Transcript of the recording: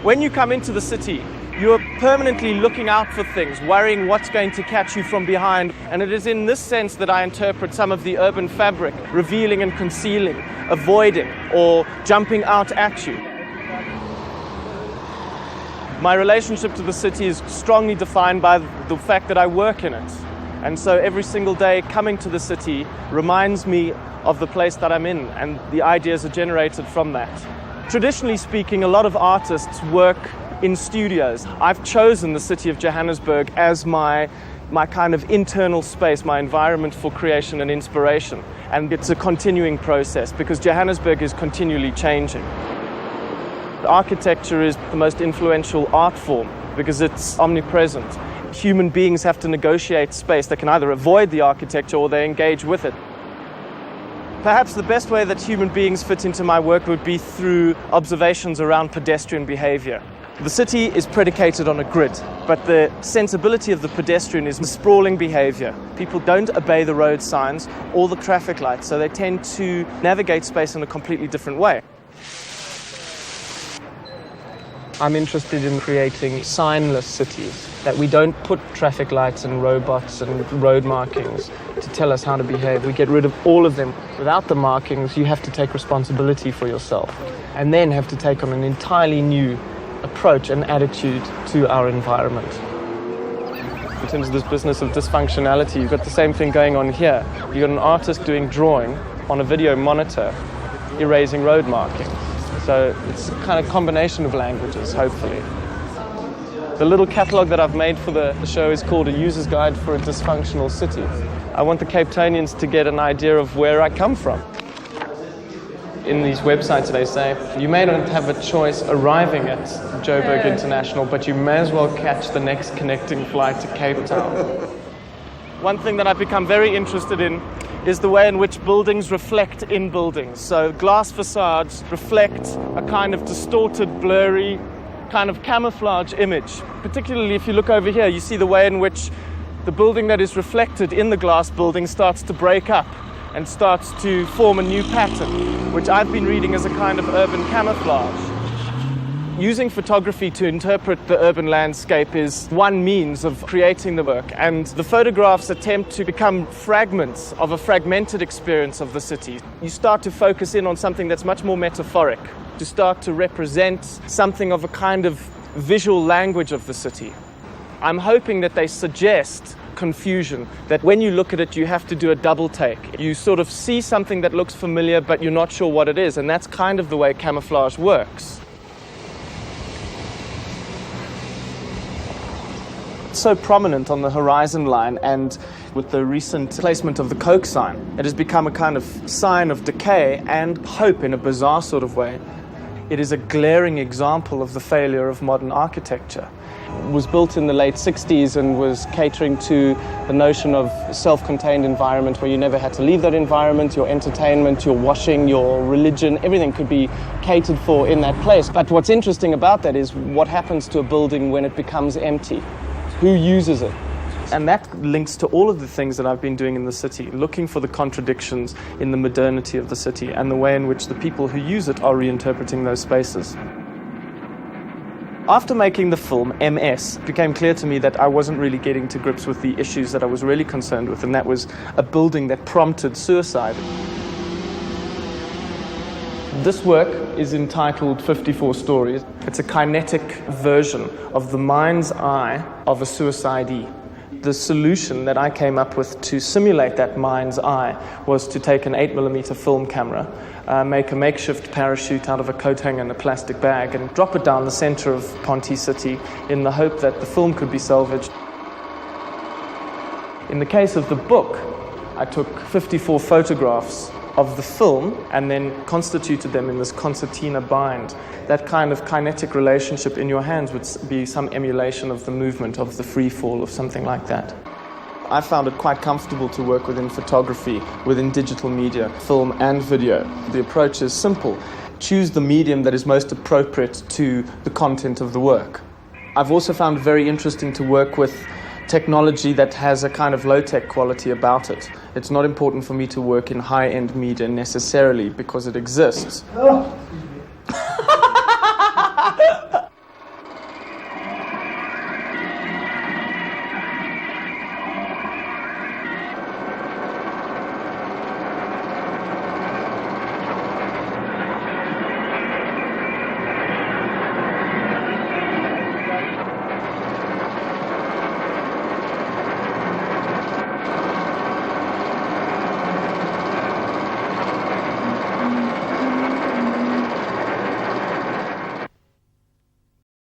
When you come into the city, you're permanently looking out for things, worrying what's going to catch you from behind. And it is in this sense that I interpret some of the urban fabric, revealing and concealing, avoiding or jumping out at you. My relationship to the city is strongly defined by the fact that I work in it. And so every single day coming to the city reminds me of the place that I'm in, and the ideas are generated from that. Traditionally speaking, a lot of artists work in studios. I've chosen the city of Johannesburg as my kind of internal space, my environment for creation and inspiration. And it's a continuing process because Johannesburg is continually changing. Architecture is the most influential art form because it's omnipresent. Human beings have to negotiate space. They can either avoid the architecture or they engage with it. Perhaps the best way that human beings fit into my work would be through observations around pedestrian behavior. The city is predicated on a grid, but the sensibility of the pedestrian is sprawling behavior. People don't obey the road signs or the traffic lights, so they tend to navigate space in a completely different way. I'm interested in creating signless cities, that we don't put traffic lights and robots and road markings to tell us how to behave. We get rid of all of them. Without the markings, you have to take responsibility for yourself and then have to take on an entirely new approach and attitude to our environment. In terms of this business of dysfunctionality, you've got the same thing going on here. You've got an artist doing drawing on a video monitor, erasing road markings. So it's a kind of combination of languages, hopefully. The little catalogue that I've made for the show is called A User's Guide for a Dysfunctional City. I want the Cape Townians to get an idea of where I come from. In these websites they say, you may not have a choice arriving at Joburg International, but you may as well catch the next connecting flight to Cape Town. One thing that I've become very interested in is the way in which buildings reflect in buildings. So glass facades reflect a kind of distorted, blurry, kind of camouflage image. Particularly if you look over here, you see the way in which the building that is reflected in the glass building starts to break up and starts to form a new pattern, which I've been reading as a kind of urban camouflage. Using photography to interpret the urban landscape is one means of creating the work, and the photographs attempt to become fragments of a fragmented experience of the city. You start to focus in on something that's much more metaphoric, to start to represent something of a kind of visual language of the city. I'm hoping that they suggest confusion, that when you look at it, you have to do a double take. You sort of see something that looks familiar, but you're not sure what it is, and that's kind of the way camouflage works. So prominent on the horizon line, and with the recent placement of the Coke sign, it has become a kind of sign of decay and hope in a bizarre sort of way. It is a glaring example of the failure of modern architecture. It was built in the late 60s and was catering to the notion of a self-contained environment where you never had to leave that environment. Your entertainment, your washing, your religion, everything could be catered for in that place. But what's interesting about that is what happens to a building when it becomes empty. Who uses it? And that links to all of the things that I've been doing in the city, looking for the contradictions in the modernity of the city and the way in which the people who use it are reinterpreting those spaces. After making the film MS, it became clear to me that I wasn't really getting to grips with the issues that I was really concerned with, and that was a building that prompted suicide. This work is entitled 54 Stories. It's a kinetic version of the mind's eye of a suicidee. The solution that I came up with to simulate that mind's eye was to take an 8mm film camera, make a makeshift parachute out of a coat hanger and a plastic bag, and drop it down the center of Ponty City in the hope that the film could be salvaged. In the case of the book, I took 54 photographs of the film and then constituted them in this concertina bind. That kind of kinetic relationship in your hands would be some emulation of the movement, of the free fall, of something like that. I found it quite comfortable to work within photography, within digital media, film and video. The approach is simple. Choose the medium that is most appropriate to the content of the work. I've also found it very interesting to work with technology that has a kind of low-tech quality about it. It's not important for me to work in high-end media necessarily because it exists.